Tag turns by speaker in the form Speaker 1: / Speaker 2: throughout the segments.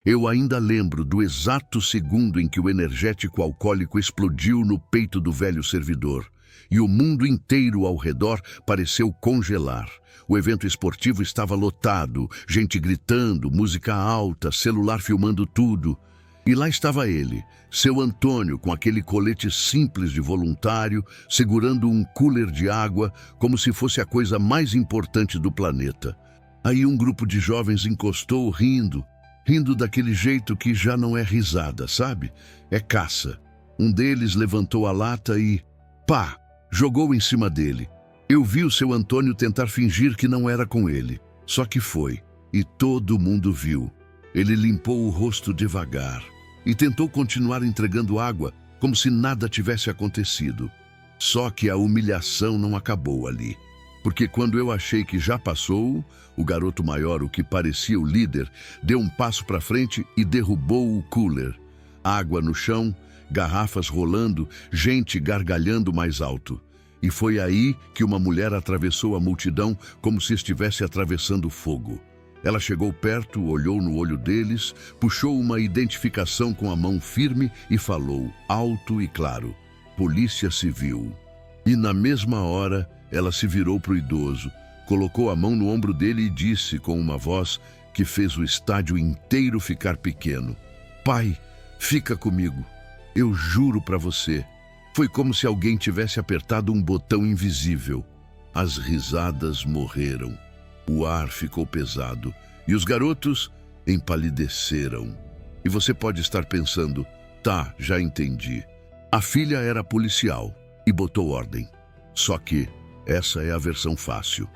Speaker 1: Eu ainda lembro do exato segundo em que o energético alcoólico explodiu no peito do velho servidor, e o mundo inteiro ao redor pareceu congelar. O evento esportivo estava lotado, gente gritando, música alta, celular filmando tudo. E lá estava ele, seu Antônio, com aquele colete simples de voluntário, segurando um cooler de água como se fosse a coisa mais importante do planeta. Aí um grupo de jovens encostou rindo daquele jeito que já não é risada, sabe? É caça. Um deles levantou a lata e, pá, jogou em cima dele. Eu vi o seu Antônio tentar fingir que não era com ele. Só que foi, e todo mundo viu. Ele limpou o rosto devagar e tentou continuar entregando água como se nada tivesse acontecido. Só que a humilhação não acabou ali. Porque quando eu achei que já passou, o garoto maior, o que parecia o líder, deu um passo para frente e derrubou o cooler. Água no chão, garrafas rolando, gente gargalhando mais alto. E foi aí que uma mulher atravessou a multidão como se estivesse atravessando fogo. Ela chegou perto, olhou no olho deles, puxou uma identificação com a mão firme e falou, alto e claro, Polícia Civil. E na mesma hora, ela se virou para o idoso, colocou a mão no ombro dele e disse com uma voz que fez o estádio inteiro ficar pequeno, Pai, fica comigo, eu juro para você. Foi como se alguém tivesse apertado um botão invisível. As risadas morreram. O ar ficou pesado e os garotos empalideceram. E você pode estar pensando, tá, já entendi. A filha era policial e botou ordem. Só que essa é a versão fácil.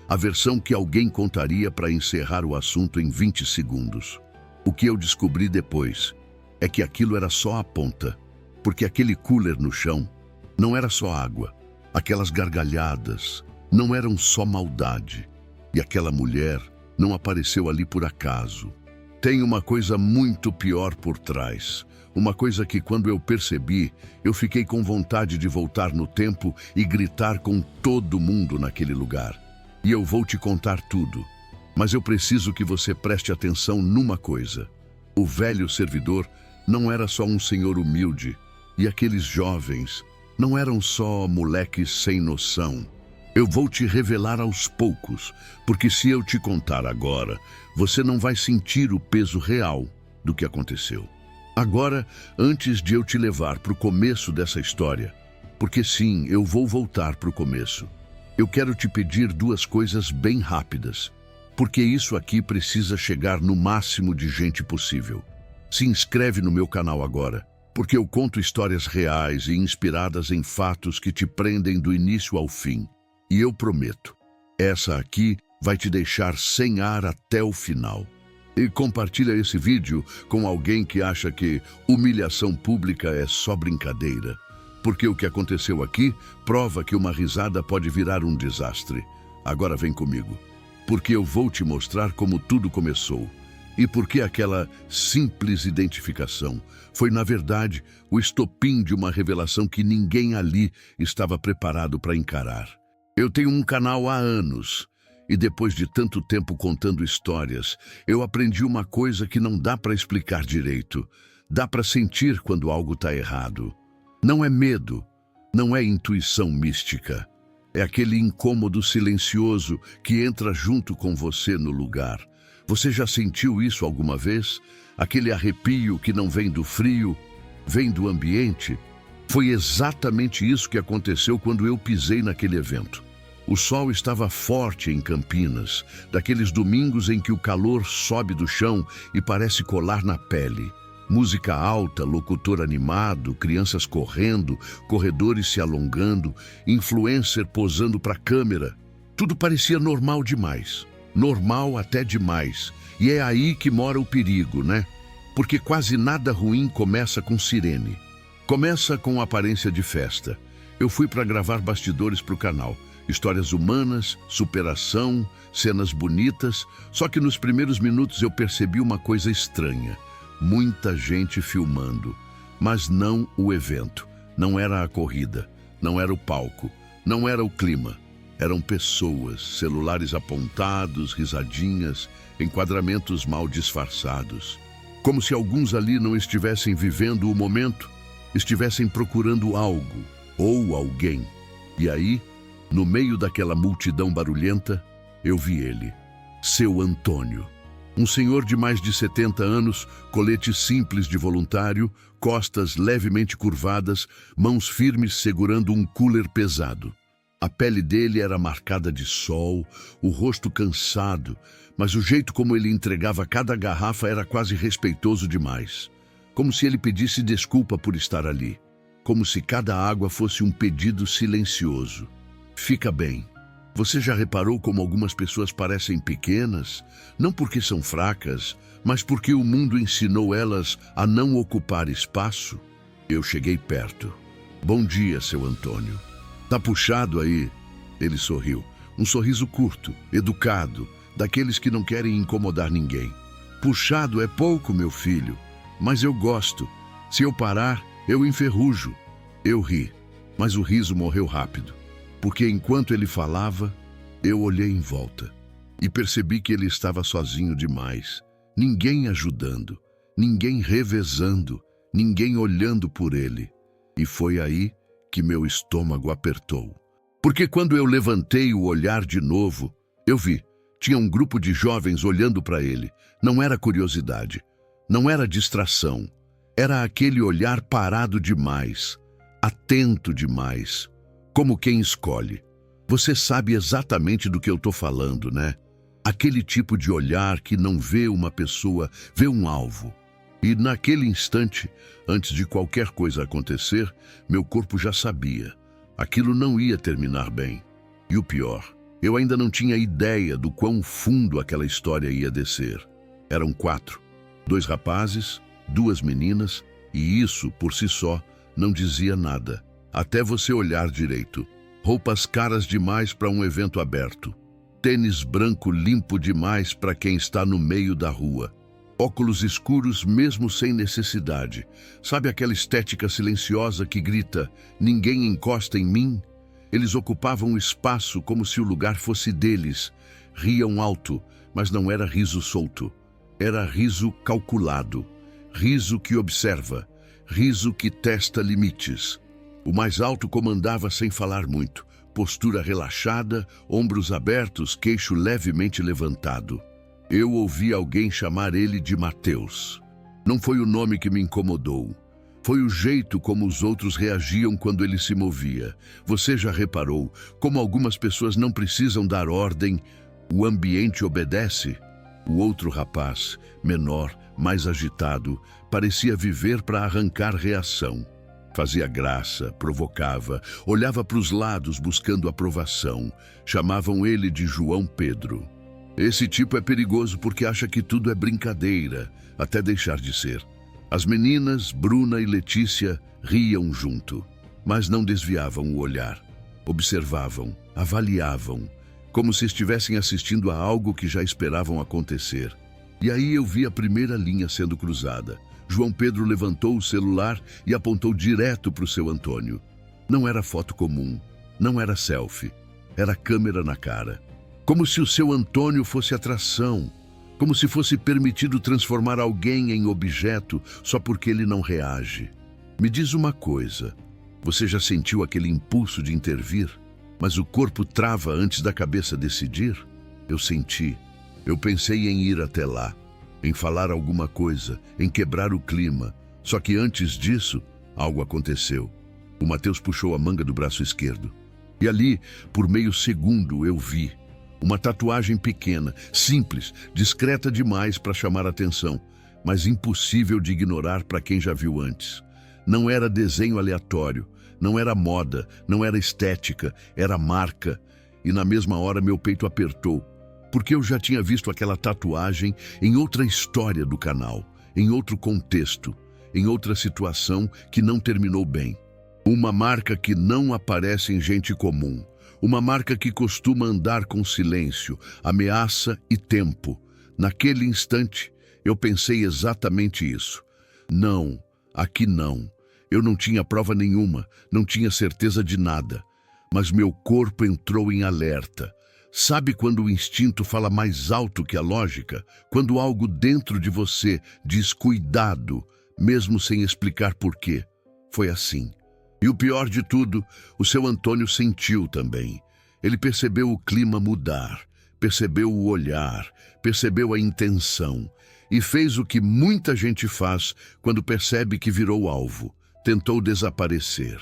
Speaker 1: A versão que alguém contaria para encerrar o assunto em 20 segundos. O que eu descobri depois é que aquilo era só a ponta. Porque aquele cooler no chão não era só água. Aquelas gargalhadas não eram só maldade. E aquela mulher não apareceu ali por acaso. Tem uma coisa muito pior por trás. Uma coisa que, quando eu percebi, eu fiquei com vontade de voltar no tempo e gritar com todo mundo naquele lugar. E eu vou te contar tudo. Mas eu preciso que você preste atenção numa coisa. O velho servidor não era só um senhor humilde. E aqueles jovens não eram só moleques sem noção. Eu vou te revelar aos poucos, porque se eu te contar agora, você não vai sentir o peso real do que aconteceu. Agora, antes de eu te levar para o começo dessa história, porque sim, eu vou voltar para o começo, eu quero te pedir duas coisas bem rápidas, porque isso aqui precisa chegar no máximo de gente possível. Se inscreve no meu canal agora, porque eu conto histórias reais e inspiradas em fatos que te prendem do início ao fim. E eu prometo, essa aqui vai te deixar sem ar até o final. E compartilha esse vídeo com alguém que acha que humilhação pública é só brincadeira. Porque o que aconteceu aqui prova que uma risada pode virar um desastre. Agora vem comigo, porque eu vou te mostrar como tudo começou. E porque aquela simples identificação foi, na verdade, o estopim de uma revelação que ninguém ali estava preparado para encarar. Eu tenho um canal há anos, e depois de tanto tempo contando histórias, eu aprendi uma coisa que não dá para explicar direito. Dá para sentir quando algo está errado. Não é medo, não é intuição mística. É aquele incômodo silencioso que entra junto com você no lugar. Você já sentiu isso alguma vez? Aquele arrepio que não vem do frio, vem do ambiente? Foi exatamente isso que aconteceu quando eu pisei naquele evento. O sol estava forte em Campinas, daqueles domingos em que o calor sobe do chão e parece colar na pele. Música alta, locutor animado, crianças correndo, corredores se alongando, influencer posando para a câmera. Tudo parecia normal demais. Normal até demais. E é aí que mora o perigo, né? Porque quase nada ruim começa com sirene. Começa com aparência de festa. Eu fui para gravar bastidores para o canal. Histórias humanas, superação, cenas bonitas. Só que nos primeiros minutos eu percebi uma coisa estranha. Muita gente filmando. Mas não o evento. Não era a corrida. Não era o palco. Não era o clima. Eram pessoas, celulares apontados, risadinhas, enquadramentos mal disfarçados. como se alguns ali não estivessem vivendo o momento, estivessem procurando algo ou alguém. E aí, no meio daquela multidão barulhenta, eu vi ele, seu Antônio. Um senhor de mais de 70 anos, colete simples de voluntário, costas levemente curvadas, mãos firmes segurando um cooler pesado. A pele dele era marcada de sol, o rosto cansado, mas o jeito como ele entregava cada garrafa era quase respeitoso demais. Como se ele pedisse desculpa por estar ali. Como se cada água fosse um pedido silencioso. Fica bem. Você já reparou como algumas pessoas parecem pequenas? Não porque são fracas, mas porque o mundo ensinou elas a não ocupar espaço? Eu cheguei perto. Bom dia, seu Antônio. Tá puxado aí? Ele sorriu. Um sorriso curto, educado, daqueles que não querem incomodar ninguém. Puxado é pouco, meu filho, mas eu gosto. Se eu parar, eu enferrujo. Eu ri, mas o riso morreu rápido. Porque enquanto ele falava, eu olhei em volta e percebi que ele estava sozinho demais. Ninguém ajudando, ninguém revezando, ninguém olhando por ele. E foi aí que meu estômago apertou. Porque quando eu levantei o olhar de novo, eu vi, tinha um grupo de jovens olhando para ele. Não era curiosidade, não era distração, era aquele olhar parado demais, atento demais. Como quem escolhe. Você sabe exatamente do que eu estou falando, né? Aquele tipo de olhar que não vê uma pessoa, vê um alvo. E naquele instante, antes de qualquer coisa acontecer, meu corpo já sabia. Aquilo não ia terminar bem. E o pior, eu ainda não tinha ideia do quão fundo aquela história ia descer. Eram 4. 2 rapazes, 2 meninas, e isso, por si só, não dizia nada. Até você olhar direito. Roupas caras demais para um evento aberto. Tênis branco limpo demais para quem está no meio da rua. Óculos escuros mesmo sem necessidade. Sabe aquela estética silenciosa que grita, ninguém encosta em mim? Eles ocupavam o espaço como se o lugar fosse deles. Riam alto, mas não era riso solto. Era riso calculado. Riso que observa. Riso que testa limites. O mais alto comandava sem falar muito, postura relaxada, ombros abertos, queixo levemente levantado. Eu ouvi alguém chamar ele de Mateus. Não foi o nome que me incomodou. Foi o jeito como os outros reagiam quando ele se movia. Você já reparou como algumas pessoas não precisam dar ordem, o ambiente obedece? O outro rapaz, menor, mais agitado, parecia viver para arrancar reação. Fazia graça, provocava, olhava para os lados buscando aprovação. Chamavam ele de João Pedro. Esse tipo é perigoso porque acha que tudo é brincadeira, até deixar de ser. As meninas, Bruna e Letícia, riam junto, mas não desviavam o olhar. Observavam, avaliavam, como se estivessem assistindo a algo que já esperavam acontecer. E aí eu vi a primeira linha sendo cruzada. João Pedro levantou o celular e apontou direto para o seu Antônio. Não era foto comum, não era selfie, era câmera na cara. Como se o seu Antônio fosse atração, como se fosse permitido transformar alguém em objeto só porque ele não reage. Me diz uma coisa, você já sentiu aquele impulso de intervir, mas o corpo trava antes da cabeça decidir? Eu senti, eu pensei em ir até lá. Em falar alguma coisa, em quebrar o clima. Só que antes disso, algo aconteceu. O Mateus puxou a manga do braço esquerdo. E ali, por meio segundo, eu vi. Uma tatuagem pequena, simples, discreta demais para chamar atenção, mas impossível de ignorar para quem já viu antes. Não era desenho aleatório, não era moda, não era estética, era marca. E na mesma hora meu peito apertou. Porque eu já tinha visto aquela tatuagem em outra história do canal, em outro contexto, em outra situação que não terminou bem. Uma marca que não aparece em gente comum, uma marca que costuma andar com silêncio, ameaça e tempo. Naquele instante, eu pensei exatamente isso. Não, aqui não. Eu não tinha prova nenhuma, não tinha certeza de nada. Mas meu corpo entrou em alerta. Sabe quando o instinto fala mais alto que a lógica? Quando algo dentro de você diz cuidado, mesmo sem explicar por quê? Foi assim. E o pior de tudo, o seu Antônio sentiu também. Ele percebeu o clima mudar, percebeu o olhar, percebeu a intenção e fez o que muita gente faz quando percebe que virou alvo. Tentou desaparecer.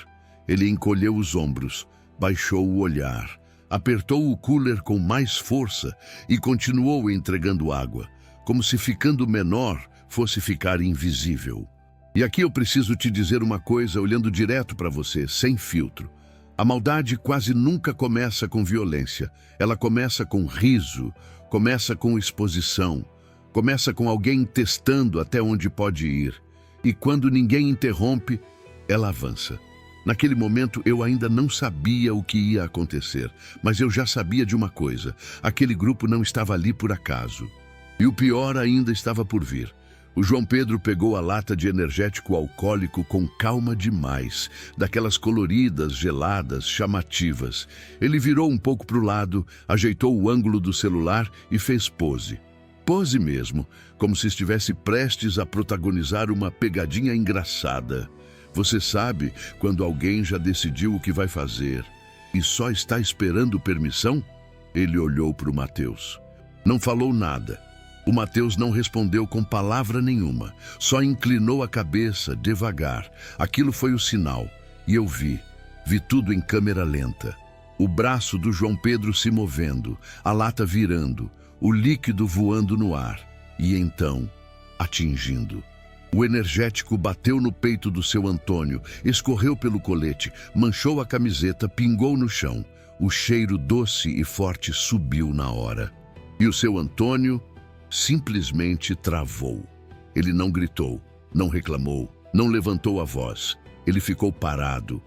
Speaker 1: Ele encolheu os ombros, baixou o olhar, apertou o cooler com mais força e continuou entregando água, como se ficando menor fosse ficar invisível. E aqui eu preciso te dizer uma coisa, olhando direto para você, sem filtro. A maldade quase nunca começa com violência. Ela começa com riso, começa com exposição, começa com alguém testando até onde pode ir. E quando ninguém interrompe, ela avança. Naquele momento eu ainda não sabia o que ia acontecer, mas eu já sabia de uma coisa: aquele grupo não estava ali por acaso. E o pior ainda estava por vir. O João Pedro pegou a lata de energético alcoólico com calma demais, daquelas coloridas, geladas, chamativas. Ele virou um pouco para o lado, ajeitou o ângulo do celular e fez pose. Pose mesmo, como se estivesse prestes a protagonizar uma pegadinha engraçada. Você sabe quando alguém já decidiu o que vai fazer e só está esperando permissão? Ele olhou para o Matheus. Não falou nada. O Matheus não respondeu com palavra nenhuma, só inclinou a cabeça devagar. Aquilo foi o sinal, e eu vi tudo em câmera lenta. O braço do João Pedro se movendo, a lata virando, o líquido voando no ar, e então, atingindo. O energético bateu no peito do seu Antônio, escorreu pelo colete, manchou a camiseta, pingou no chão. O cheiro doce e forte subiu na hora. E o seu Antônio simplesmente travou. Ele não gritou, não reclamou, não levantou a voz. Ele ficou parado,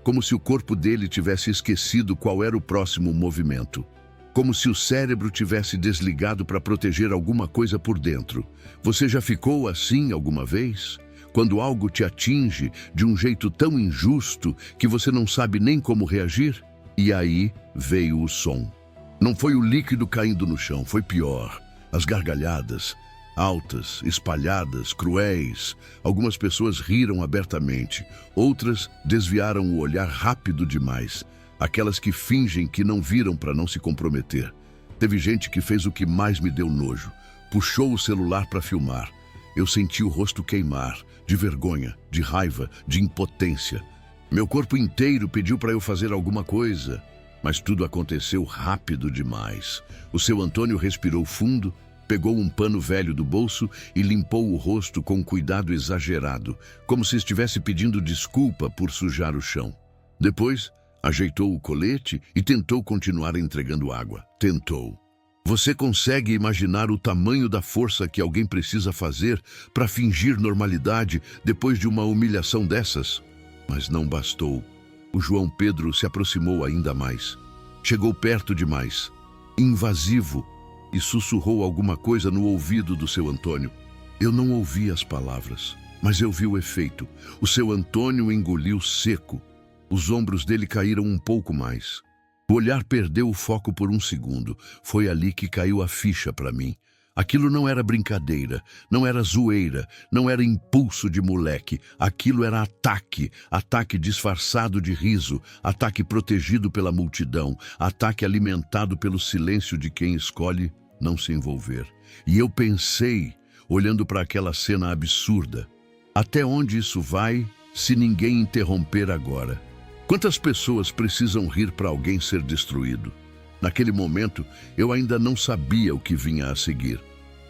Speaker 1: como se o corpo dele tivesse esquecido qual era o próximo movimento. Como se o cérebro tivesse desligado para proteger alguma coisa por dentro. Você já ficou assim alguma vez? Quando algo te atinge de um jeito tão injusto que você não sabe nem como reagir? E aí veio o som. Não foi o líquido caindo no chão, foi pior. As gargalhadas, altas, espalhadas, cruéis. Algumas pessoas riram abertamente, outras desviaram o olhar rápido demais. Aquelas que fingem que não viram para não se comprometer. Teve gente que fez o que mais me deu nojo. Puxou o celular para filmar. Eu senti o rosto queimar, de vergonha, de raiva, de impotência. Meu corpo inteiro pediu para eu fazer alguma coisa. Mas tudo aconteceu rápido demais. O seu Antônio respirou fundo, pegou um pano velho do bolso e limpou o rosto com cuidado exagerado, como se estivesse pedindo desculpa por sujar o chão. Depois, ajeitou o colete e tentou continuar entregando água. Tentou. Você consegue imaginar o tamanho da força que alguém precisa fazer para fingir normalidade depois de uma humilhação dessas? Mas não bastou. O João Pedro se aproximou ainda mais. Chegou perto demais, invasivo, e sussurrou alguma coisa no ouvido do seu Antônio. Eu não ouvi as palavras, mas eu vi o efeito. O seu Antônio engoliu seco. Os ombros dele caíram um pouco mais. O olhar perdeu o foco por um segundo. Foi ali que caiu a ficha para mim. Aquilo não era brincadeira, não era zoeira, não era impulso de moleque. Aquilo era ataque, ataque disfarçado de riso, ataque protegido pela multidão, ataque alimentado pelo silêncio de quem escolhe não se envolver. E eu pensei, olhando para aquela cena absurda, até onde isso vai se ninguém interromper agora? Quantas pessoas precisam rir para alguém ser destruído? Naquele momento, eu ainda não sabia o que vinha a seguir.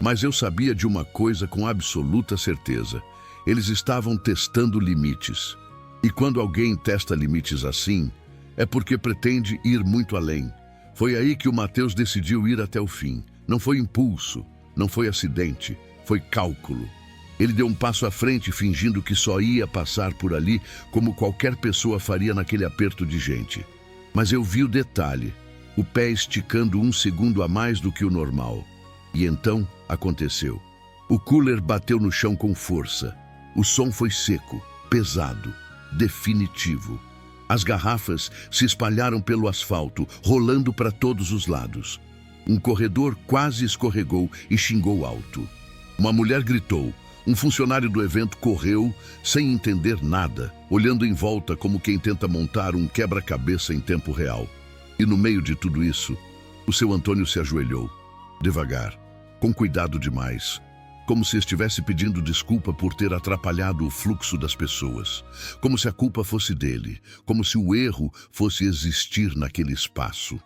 Speaker 1: Mas eu sabia de uma coisa com absoluta certeza. Eles estavam testando limites. E quando alguém testa limites assim, é porque pretende ir muito além. Foi aí que o Matheus decidiu ir até o fim. Não foi impulso, não foi acidente, foi cálculo. Ele deu um passo à frente, fingindo que só ia passar por ali, como qualquer pessoa faria naquele aperto de gente. Mas eu vi o detalhe. O pé esticando um segundo a mais do que o normal. E então aconteceu. O cooler bateu no chão com força. O som foi seco, pesado, definitivo. As garrafas se espalharam pelo asfalto, rolando para todos os lados. Um corredor quase escorregou e xingou alto. Uma mulher gritou. Um funcionário do evento correu, sem entender nada, olhando em volta como quem tenta montar um quebra-cabeça em tempo real. E no meio de tudo isso, o seu Antônio se ajoelhou, devagar, com cuidado demais, como se estivesse pedindo desculpa por ter atrapalhado o fluxo das pessoas, como se a culpa fosse dele, como se o erro fosse existir naquele espaço.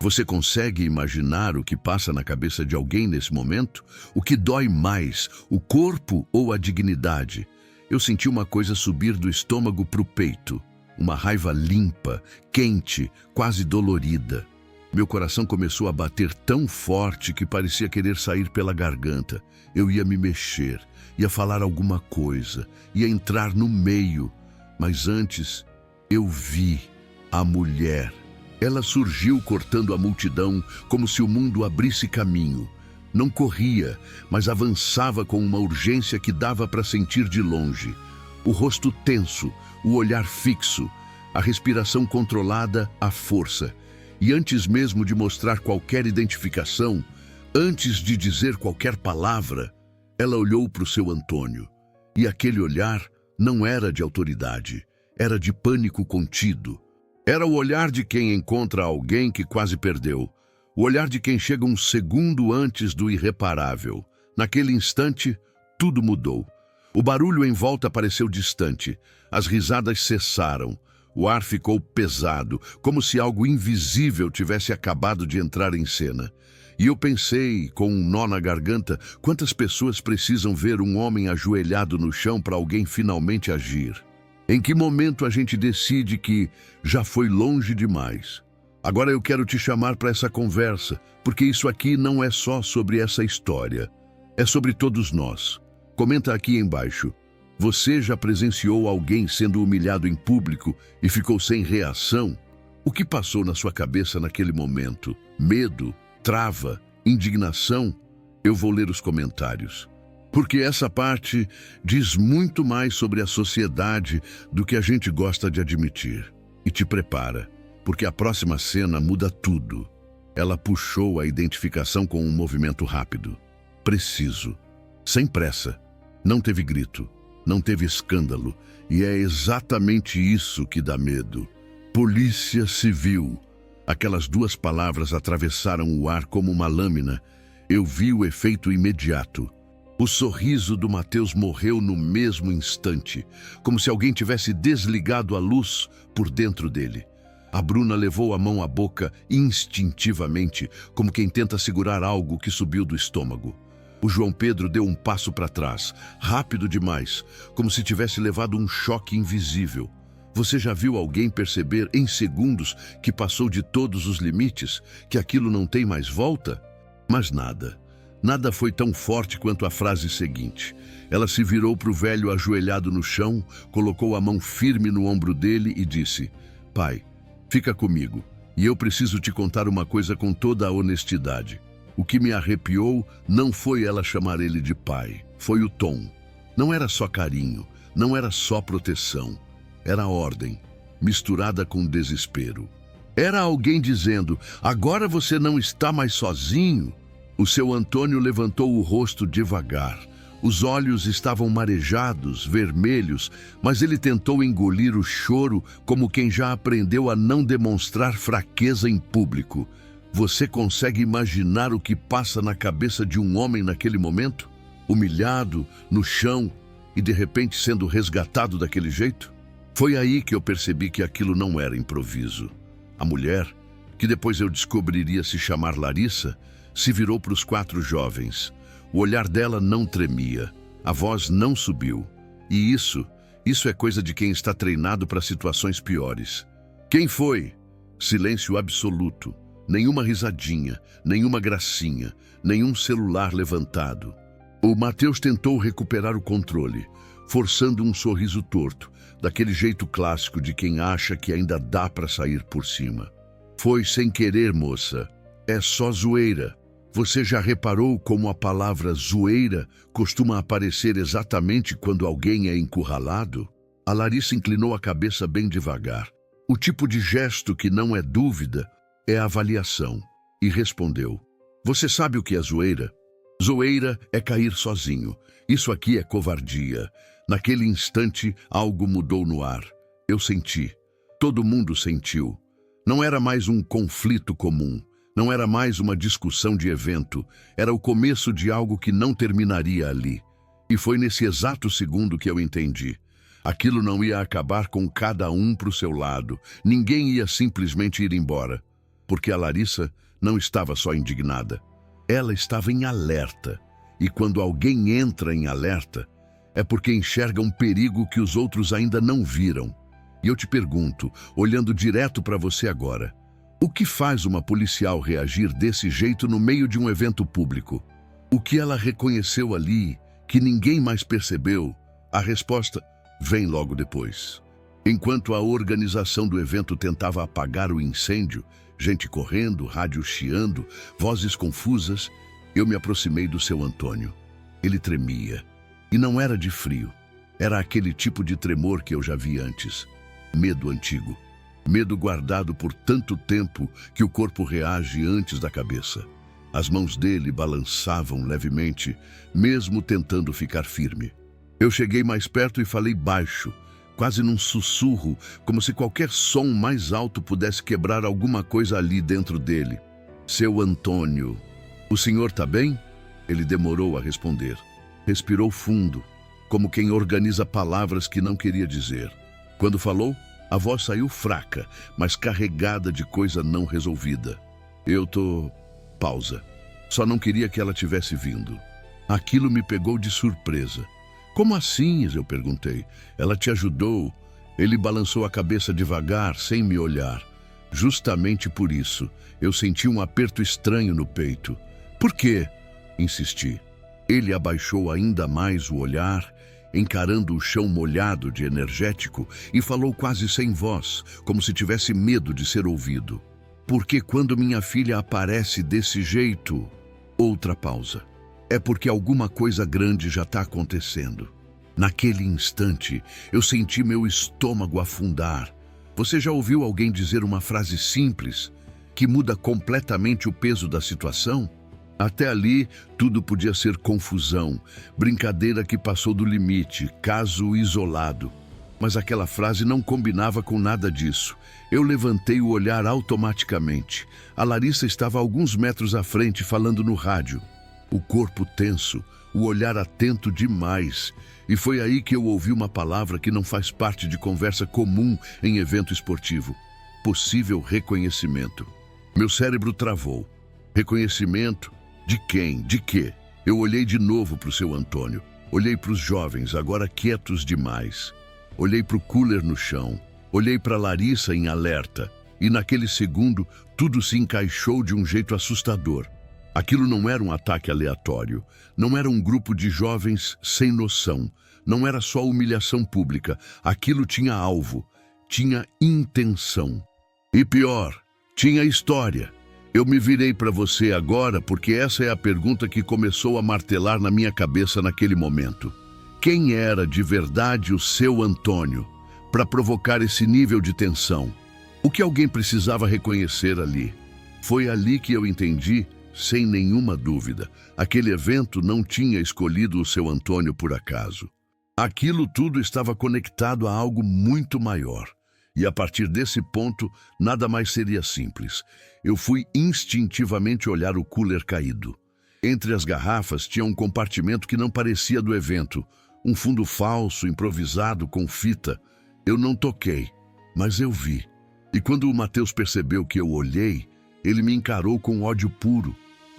Speaker 1: Você consegue imaginar o que passa na cabeça de alguém nesse momento? O que dói mais, o corpo ou a dignidade? Eu senti uma coisa subir do estômago para o peito, uma raiva limpa, quente, quase dolorida. Meu coração começou a bater tão forte que parecia querer sair pela garganta. Eu ia me mexer, ia falar alguma coisa, ia entrar no meio. Mas antes, eu vi a mulher. Ela surgiu cortando a multidão como se o mundo abrisse caminho. Não corria, mas avançava com uma urgência que dava para sentir de longe. O rosto tenso, o olhar fixo, a respiração controlada à força. E antes mesmo de mostrar qualquer identificação, antes de dizer qualquer palavra, ela olhou para o seu Antônio. E aquele olhar não era de autoridade, era de pânico contido. Era o olhar de quem encontra alguém que quase perdeu. O olhar de quem chega um segundo antes do irreparável. Naquele instante, tudo mudou. O barulho em volta pareceu distante. As risadas cessaram. O ar ficou pesado, como se algo invisível tivesse acabado de entrar em cena. E eu pensei, com um nó na garganta, quantas pessoas precisam ver um homem ajoelhado no chão para alguém finalmente agir. Em que momento a gente decide que já foi longe demais? Agora eu quero te chamar para essa conversa, porque isso aqui não é só sobre essa história. É sobre todos nós. Comenta aqui embaixo. Você já presenciou alguém sendo humilhado em público e ficou sem reação? O que passou na sua cabeça naquele momento? Medo? Trava? Indignação? Eu vou ler os comentários. Porque essa parte diz muito mais sobre a sociedade do que a gente gosta de admitir. E te prepara, porque a próxima cena muda tudo. Ela puxou a identificação com um movimento rápido, preciso, sem pressa. Não teve grito, não teve escândalo, e é exatamente isso que dá medo. Polícia Civil. Aquelas duas palavras atravessaram o ar como uma lâmina. Eu vi o efeito imediato. O sorriso do Matheus morreu no mesmo instante, como se alguém tivesse desligado a luz por dentro dele. A Bruna levou a mão à boca instintivamente, como quem tenta segurar algo que subiu do estômago. O João Pedro deu um passo para trás, rápido demais, como se tivesse levado um choque invisível. Você já viu alguém perceber em segundos que passou de todos os limites, que aquilo não tem mais volta? Mas nada. Nada foi tão forte quanto a frase seguinte. Ela se virou para o velho ajoelhado no chão, colocou a mão firme no ombro dele e disse: "Pai, fica comigo, e eu preciso te contar uma coisa com toda a honestidade. O que me arrepiou não foi ela chamar ele de pai, foi o tom. Não era só carinho, não era só proteção. Era ordem, misturada com desespero. Era alguém dizendo: agora você não está mais sozinho." O seu Antônio levantou o rosto devagar. Os olhos estavam marejados, vermelhos, mas ele tentou engolir o choro como quem já aprendeu a não demonstrar fraqueza em público. Você consegue imaginar o que passa na cabeça de um homem naquele momento? Humilhado, no chão e de repente sendo resgatado daquele jeito? Foi aí que eu percebi que aquilo não era improviso. A mulher, que depois eu descobriria se chamar Larissa, se virou para os 4 jovens. O olhar dela não tremia, a voz não subiu. E isso é coisa de quem está treinado para situações piores. Quem foi? Silêncio absoluto. Nenhuma risadinha, nenhuma gracinha, nenhum celular levantado. O Matheus tentou recuperar o controle, forçando um sorriso torto, daquele jeito clássico de quem acha que ainda dá para sair por cima. Foi sem querer, moça. É só zoeira. Você já reparou como a palavra zoeira costuma aparecer exatamente quando alguém é encurralado? A Larissa inclinou a cabeça bem devagar. O tipo de gesto que não é dúvida é avaliação. E respondeu: você sabe o que é zoeira? Zoeira é cair sozinho. Isso aqui é covardia. Naquele instante, algo mudou no ar. Eu senti. Todo mundo sentiu. Não era mais um conflito comum. Não era mais uma discussão de evento. Era o começo de algo que não terminaria ali. E foi nesse exato segundo que eu entendi. Aquilo não ia acabar com cada um para o seu lado. Ninguém ia simplesmente ir embora. Porque a Larissa não estava só indignada. Ela estava em alerta. E quando alguém entra em alerta, é porque enxerga um perigo que os outros ainda não viram. E eu te pergunto, olhando direto para você agora, o que faz uma policial reagir desse jeito no meio de um evento público? O que ela reconheceu ali, que ninguém mais percebeu? A resposta vem logo depois. Enquanto a organização do evento tentava apagar o incêndio, gente correndo, rádio chiando, vozes confusas, eu me aproximei do seu Antônio. Ele tremia. E não era de frio. Era aquele tipo de tremor que eu já vi antes. Medo antigo. Medo guardado por tanto tempo que o corpo reage antes da cabeça. As mãos dele balançavam levemente, mesmo tentando ficar firme. Eu cheguei mais perto e falei baixo, quase num sussurro, como se qualquer som mais alto pudesse quebrar alguma coisa ali dentro dele. Seu Antônio, o senhor tá bem? Ele demorou a responder. Respirou fundo, como quem organiza palavras que não queria dizer. Quando falou, a voz saiu fraca, mas carregada de coisa não resolvida. Eu tô... Pausa. Só não queria que ela tivesse vindo. Aquilo me pegou de surpresa. Como assim? Eu perguntei. Ela te ajudou? Ele balançou a cabeça devagar, sem me olhar. Justamente por isso, eu senti um aperto estranho no peito. Por quê? Insisti. Ele abaixou ainda mais o olhar, encarando o chão molhado de energético, e falou quase sem voz, como se tivesse medo de ser ouvido. Porque quando minha filha aparece desse jeito... Outra pausa. É porque alguma coisa grande já está acontecendo. Naquele instante, eu senti meu estômago afundar. Você já ouviu alguém dizer uma frase simples que muda completamente o peso da situação? Até ali, tudo podia ser confusão, brincadeira que passou do limite, caso isolado. Mas aquela frase não combinava com nada disso. Eu levantei o olhar automaticamente. A Larissa estava a alguns metros à frente, falando no rádio. O corpo tenso, o olhar atento demais. E foi aí que eu ouvi uma palavra que não faz parte de conversa comum em evento esportivo. Possível reconhecimento. Meu cérebro travou. Reconhecimento? De quem? De quê? Eu olhei de novo para o seu Antônio. Olhei para os jovens, agora quietos demais. Olhei para o cooler no chão. Olhei para Larissa em alerta. E naquele segundo, tudo se encaixou de um jeito assustador. Aquilo não era um ataque aleatório. Não era um grupo de jovens sem noção. Não era só humilhação pública. Aquilo tinha alvo. Tinha intenção. E pior, tinha história. Eu me virei para você agora porque essa é a pergunta que começou a martelar na minha cabeça naquele momento. Quem era de verdade o seu Antônio para provocar esse nível de tensão? O que alguém precisava reconhecer ali? Foi ali que eu entendi, sem nenhuma dúvida, aquele evento não tinha escolhido o seu Antônio por acaso. Aquilo tudo estava conectado a algo muito maior. E a partir desse ponto, nada mais seria simples. Eu fui instintivamente olhar o cooler caído. Entre as garrafas tinha um compartimento que não parecia do evento. Um fundo falso, improvisado, com fita. Eu não toquei, mas eu vi. E quando o Matheus percebeu que eu olhei, ele me encarou com ódio puro.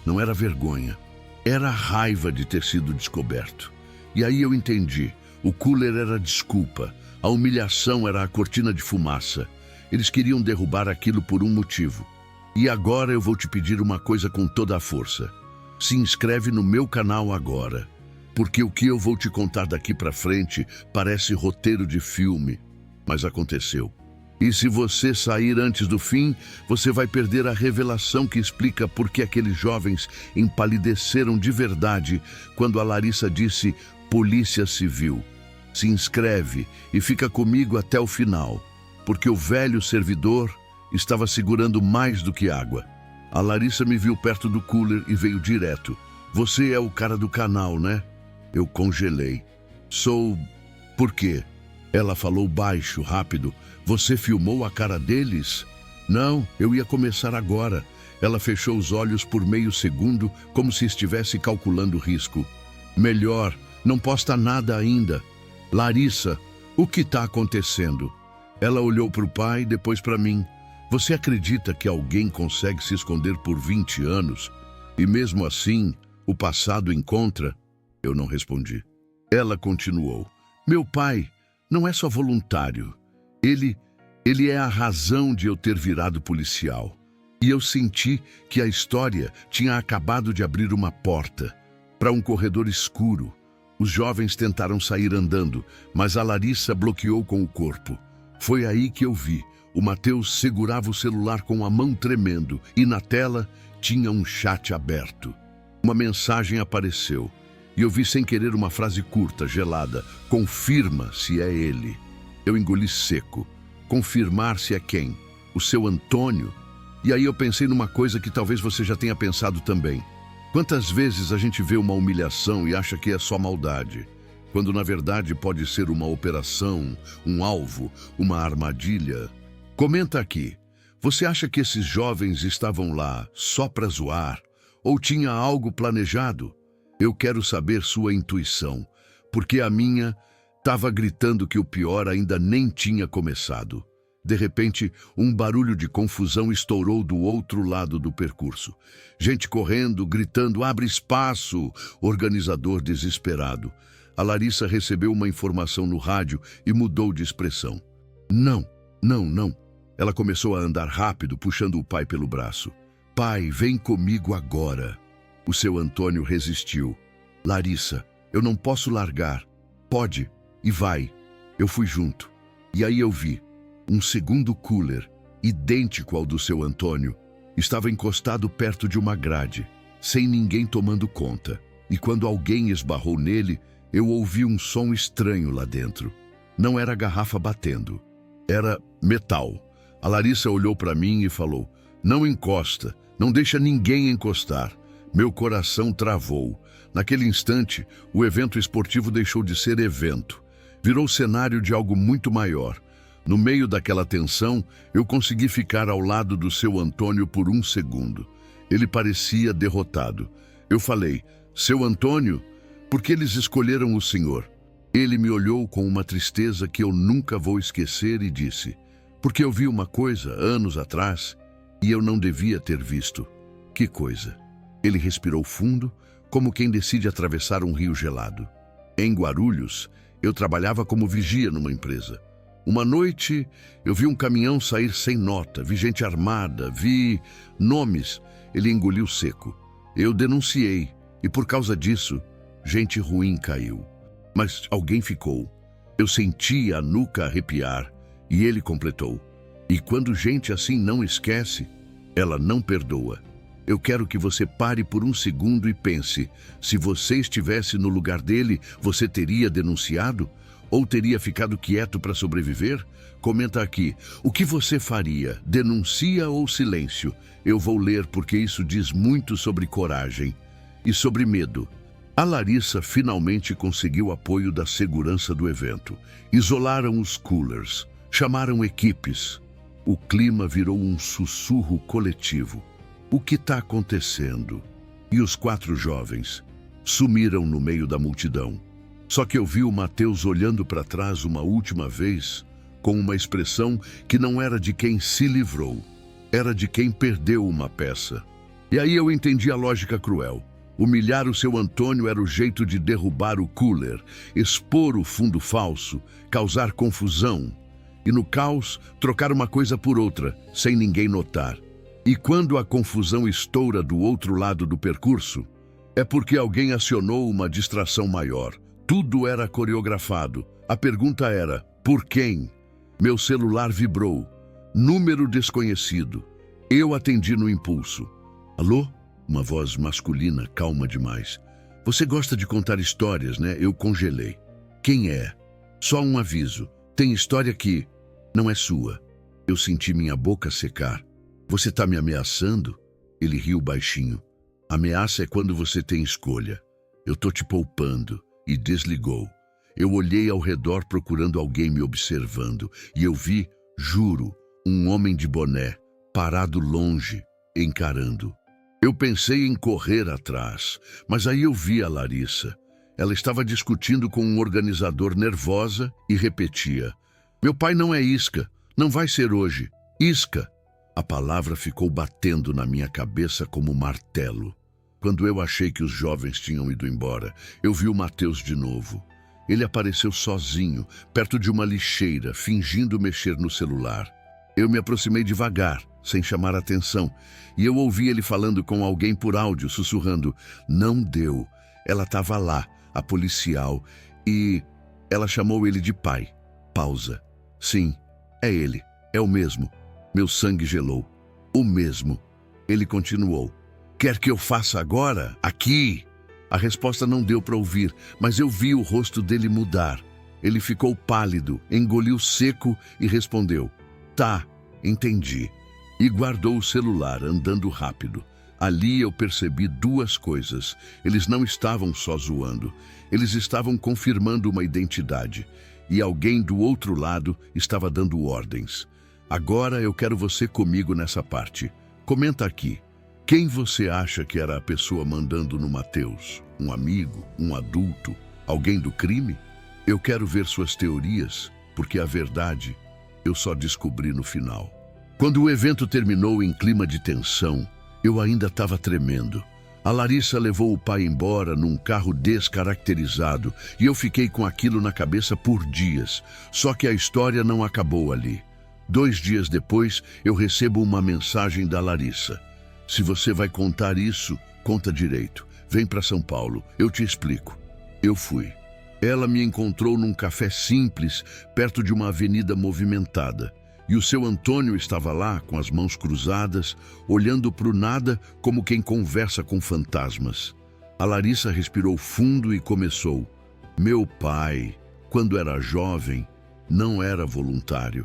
Speaker 1: Não era vergonha. Era raiva de ter sido descoberto. E aí eu entendi. O cooler era desculpa. A humilhação era a cortina de fumaça. Eles queriam derrubar aquilo por um motivo. E agora eu vou te pedir uma coisa com toda a força. Se inscreve no meu canal agora. Porque o que eu vou te contar daqui pra frente parece roteiro de filme. Mas aconteceu. E se você sair antes do fim, você vai perder a revelação que explica por que aqueles jovens empalideceram de verdade quando a Larissa disse Polícia Civil. Se inscreve e fica comigo até o final. porque o velho servidor estava segurando mais do que água. A Larissa me viu perto do cooler e veio direto. Você é o cara do canal, né? Eu congelei. Sou... Por quê? Ela falou baixo, rápido. Você filmou a cara deles? Não, eu ia começar agora. Ela fechou os olhos por meio segundo, como se estivesse calculando o risco. Melhor, não posta nada ainda. Larissa, o que está acontecendo? Ela olhou para o pai, depois para mim. Você acredita que alguém consegue se esconder por 20 anos? E mesmo assim, o passado encontra? Eu não respondi. Ela continuou. Meu pai não é só voluntário. Ele é a razão de eu ter virado policial. E eu senti que a história tinha acabado de abrir uma porta para um corredor escuro. Os jovens tentaram sair andando, mas a Larissa bloqueou com o corpo. Foi aí que eu vi. O Matheus segurava o celular com a mão tremendo e na tela tinha um chat aberto. Uma mensagem apareceu e eu vi sem querer uma frase curta, gelada. Confirma se é ele. Eu engoli seco. Confirmar se é quem? O seu Antônio? E aí eu pensei numa coisa que talvez você já tenha pensado também. Quantas vezes a gente vê uma humilhação e acha que é só maldade, quando na verdade pode ser uma operação, um alvo, uma armadilha? Comenta aqui. Você acha que esses jovens estavam lá só para zoar? Ou tinha algo planejado? Eu quero saber sua intuição, porque a minha estava gritando que o pior ainda nem tinha começado. De repente, um barulho de confusão estourou do outro lado do percurso. Gente correndo, gritando, abre espaço! Organizador desesperado. A Larissa recebeu uma informação no rádio e mudou de expressão. Não. Ela começou a andar rápido, puxando o pai pelo braço. Pai, vem comigo agora. O seu Antônio resistiu. Larissa, eu não posso largar. Pode, e vai. Eu fui junto. E aí eu vi. Um segundo cooler, idêntico ao do seu Antônio, estava encostado perto de uma grade, sem ninguém tomando conta. E quando alguém esbarrou nele, eu ouvi um som estranho lá dentro. Não era garrafa batendo. Era metal. A Larissa olhou para mim e falou, não encosta, não deixa ninguém encostar. Meu coração travou. Naquele instante, o evento esportivo deixou de ser evento. Virou cenário de algo muito maior. No meio daquela tensão, eu consegui ficar ao lado do seu Antônio por um segundo. Ele parecia derrotado. Eu falei, seu Antônio, por que eles escolheram o senhor? Ele me olhou com uma tristeza que eu nunca vou esquecer e disse, porque eu vi uma coisa anos atrás e eu não devia ter visto. Que coisa? Ele respirou fundo, como quem decide atravessar um rio gelado. Em Guarulhos, eu trabalhava como vigia numa empresa. Uma noite, eu vi um caminhão sair sem nota, vi gente armada, vi nomes. Ele engoliu seco. Eu denunciei, e por causa disso, gente ruim caiu. Mas alguém ficou. Eu senti a nuca arrepiar, e ele completou. E quando gente assim não esquece, ela não perdoa. Eu quero que você pare por um segundo e pense, se você estivesse no lugar dele, você teria denunciado? Ou teria ficado quieto para sobreviver? Comenta aqui. O que você faria? Denuncia ou silêncio? Eu vou ler porque isso diz muito sobre coragem e sobre medo. A Larissa finalmente conseguiu apoio da segurança do evento. Isolaram os coolers, chamaram equipes. O clima virou um sussurro coletivo. O que está acontecendo? E os 4 jovens sumiram no meio da multidão. Só que eu vi o Matheus olhando para trás uma última vez, com uma expressão que não era de quem se livrou, era de quem perdeu uma peça. E aí eu entendi a lógica cruel. Humilhar o seu Antônio era o jeito de derrubar o cooler, expor o fundo falso, causar confusão. E no caos, trocar uma coisa por outra, sem ninguém notar. E quando a confusão estoura do outro lado do percurso, é porque alguém acionou uma distração maior. Tudo era coreografado. A pergunta era, por quem? Meu celular vibrou. Número desconhecido. Eu atendi no impulso. Alô? Uma voz masculina, calma demais. Você gosta de contar histórias, né? Eu congelei. Quem é? Só um aviso. Tem história aqui. Não é sua. Eu senti minha boca secar. Você está me ameaçando? Ele riu baixinho. Ameaça é quando você tem escolha. Eu tô te poupando. E desligou. Eu olhei ao redor procurando alguém me observando. E eu vi, juro, um homem de boné, parado longe, encarando. Eu pensei em correr atrás, mas aí eu vi a Larissa. Ela estava discutindo com um organizador nervosa e repetia: meu pai não é isca, não vai ser hoje. Isca! A palavra ficou batendo na minha cabeça como martelo. Quando eu achei que os jovens tinham ido embora, eu vi o Matheus de novo. Ele apareceu sozinho, perto de uma lixeira, fingindo mexer no celular. Eu me aproximei devagar, sem chamar atenção, e eu ouvi ele falando com alguém por áudio, sussurrando: não deu. Ela estava lá, a policial, e ela chamou ele de pai. Pausa. Sim, é ele, é o mesmo. Meu sangue gelou. O mesmo. Ele continuou: quer que eu faça agora? Aqui? A resposta não deu para ouvir, mas eu vi o rosto dele mudar. Ele ficou pálido, engoliu seco e respondeu: tá, entendi. E guardou o celular, andando rápido. Ali eu percebi duas coisas. Eles não estavam só zoando. Eles estavam confirmando uma identidade. E alguém do outro lado estava dando ordens. Agora eu quero você comigo nessa parte. Comenta aqui. Quem você acha que era a pessoa mandando no Matheus? Um amigo? Um adulto? Alguém do crime? Eu quero ver suas teorias, porque a verdade eu só descobri no final. Quando o evento terminou em clima de tensão, eu ainda estava tremendo. A Larissa levou o pai embora num carro descaracterizado e eu fiquei com aquilo na cabeça por dias. Só que a história não acabou ali. 2 dias depois, eu recebo uma mensagem da Larissa. Se você vai contar isso, conta direito. Vem para São Paulo, eu te explico. Eu fui. Ela me encontrou num café simples, perto de uma avenida movimentada. E o seu Antônio estava lá, com as mãos cruzadas, olhando para o nada como quem conversa com fantasmas. A Larissa respirou fundo e começou: meu pai, quando era jovem, não era voluntário.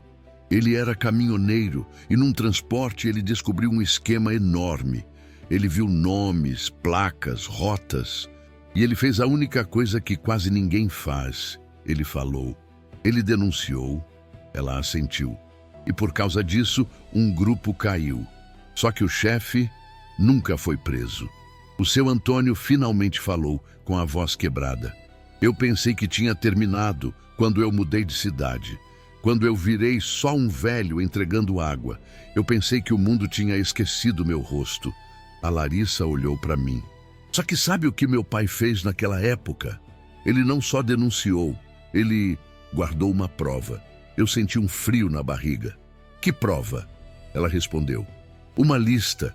Speaker 1: Ele era caminhoneiro e num transporte ele descobriu um esquema enorme. Ele viu nomes, placas, rotas. E ele fez a única coisa que quase ninguém faz. Ele falou. Ele denunciou. Ela assentiu. E por causa disso, um grupo caiu. Só que o chefe nunca foi preso. O seu Antônio finalmente falou, com a voz quebrada. Eu pensei que tinha terminado quando eu mudei de cidade. Quando eu virei só um velho entregando água, eu pensei que o mundo tinha esquecido meu rosto. A Larissa olhou para mim. Só que sabe o que meu pai fez naquela época? Ele não só denunciou, ele guardou uma prova. Eu senti um frio na barriga. Que prova? Ela respondeu. Uma lista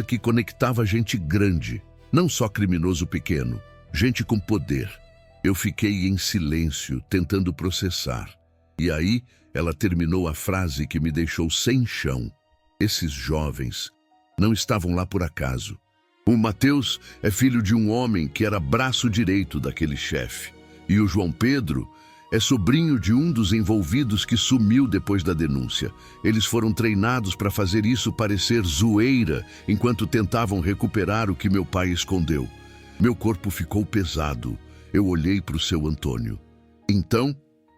Speaker 1: que conectava gente grande, não só criminoso pequeno, gente com poder. Eu fiquei em silêncio, tentando processar. E aí, ela terminou a frase que me deixou sem chão. Esses jovens não estavam lá por acaso. O Matheus é filho de um homem que era braço direito daquele chefe. E o João Pedro é sobrinho de um dos envolvidos que sumiu depois da denúncia. Eles foram treinados para fazer isso parecer zoeira enquanto tentavam recuperar o que meu pai escondeu. Meu corpo ficou pesado. Eu olhei para o seu Antônio. Então,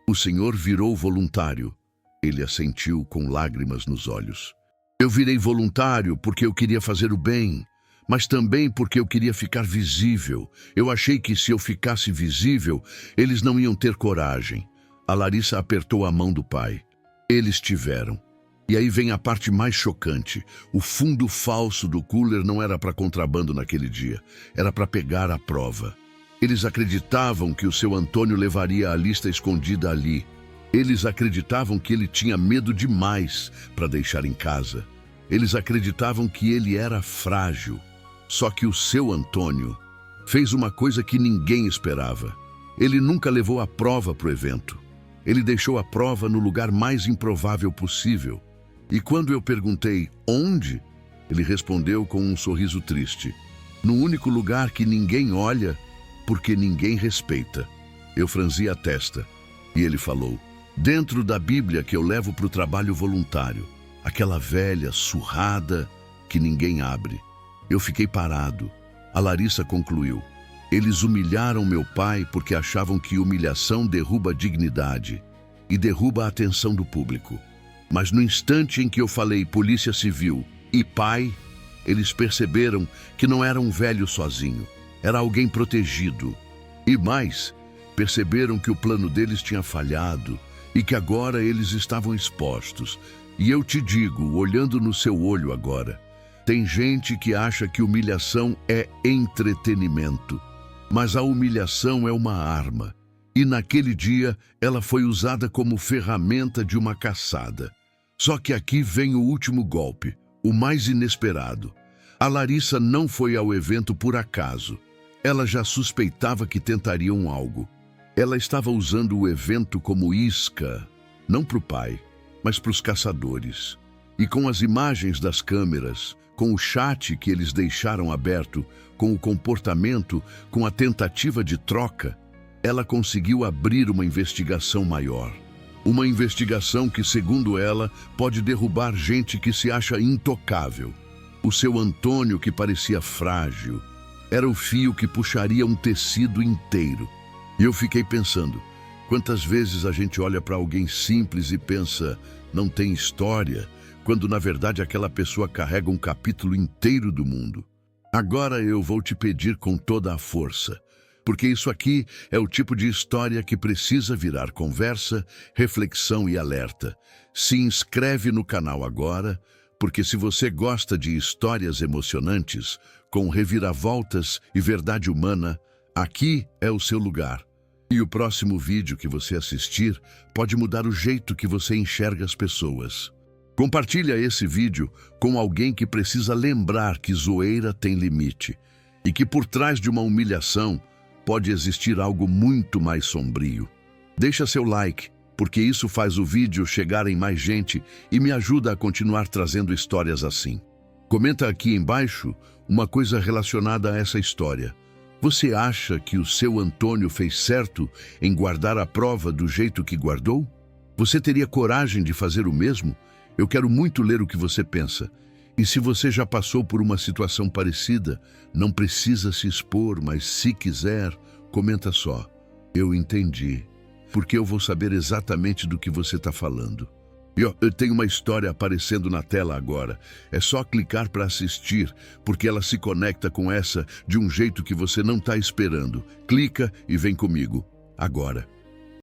Speaker 1: o senhor virou voluntário. Ele assentiu com lágrimas nos olhos. Eu virei voluntário porque eu queria fazer o bem, mas também porque eu queria ficar visível. Eu achei que se eu ficasse visível, eles não iam ter coragem. A Larissa apertou a mão do pai. Eles tiveram. E aí vem a parte mais chocante. O fundo falso do cooler não era para contrabando naquele dia. Era para pegar a prova. Eles acreditavam que o seu Antônio levaria a lista escondida ali. Eles acreditavam que ele tinha medo demais para deixar em casa. Eles acreditavam que ele era frágil. Só que o seu Antônio fez uma coisa que ninguém esperava. Ele nunca levou a prova para o evento. Ele deixou a prova no lugar mais improvável possível. E quando eu perguntei onde, ele respondeu com um sorriso triste. No único lugar que ninguém olha, porque ninguém respeita. Eu franzi a testa e ele falou: Dentro da Bíblia que eu levo para o trabalho voluntário. Aquela velha, surrada, que ninguém abre. Eu fiquei parado. A Larissa concluiu. Eles humilharam meu pai porque achavam que humilhação derruba a dignidade e derruba a atenção do público. Mas no instante em que eu falei Polícia Civil e pai, eles perceberam que não era um velho sozinho, era alguém protegido. E mais, perceberam que o plano deles tinha falhado e que agora eles estavam expostos. E eu te digo, olhando no seu olho agora, tem gente que acha que humilhação é entretenimento, mas a humilhação é uma arma. E naquele dia ela foi usada como ferramenta de uma caçada. Só que aqui vem o último golpe, o mais inesperado. A Larissa não foi ao evento por acaso. Ela já suspeitava que tentariam algo. Ela estava usando o evento como isca, não para o pai, mas para os caçadores. E com as imagens das câmeras, com o chat que eles deixaram aberto, com o comportamento, com a tentativa de troca, ela conseguiu abrir uma investigação maior. Uma investigação que, segundo ela, pode derrubar gente que se acha intocável. O seu Antônio, que parecia frágil, era o fio que puxaria um tecido inteiro. E eu fiquei pensando, quantas vezes a gente olha para alguém simples e pensa, não tem história, quando na verdade aquela pessoa carrega um capítulo inteiro do mundo. Agora eu vou te pedir com toda a força, porque isso aqui é o tipo de história que precisa virar conversa, reflexão e alerta. Se inscreve no canal agora, porque se você gosta de histórias emocionantes, com reviravoltas e verdade humana, aqui é o seu lugar. E o próximo vídeo que você assistir pode mudar o jeito que você enxerga as pessoas. Compartilha esse vídeo com alguém que precisa lembrar que zoeira tem limite e que por trás de uma humilhação pode existir algo muito mais sombrio. Deixa seu like, porque isso faz o vídeo chegar em mais gente e me ajuda a continuar trazendo histórias assim. Comenta aqui embaixo uma coisa relacionada a essa história. Você acha que o seu Antônio fez certo em guardar a prova do jeito que guardou? Você teria coragem de fazer o mesmo? Eu quero muito ler o que você pensa. E se você já passou por uma situação parecida, não precisa se expor, mas se quiser, comenta só. Eu entendi, porque eu vou saber exatamente do que você está falando. E eu tenho uma história aparecendo na tela agora. É só clicar para assistir, porque ela se conecta com essa de um jeito que você não está esperando. Clica e vem comigo, agora.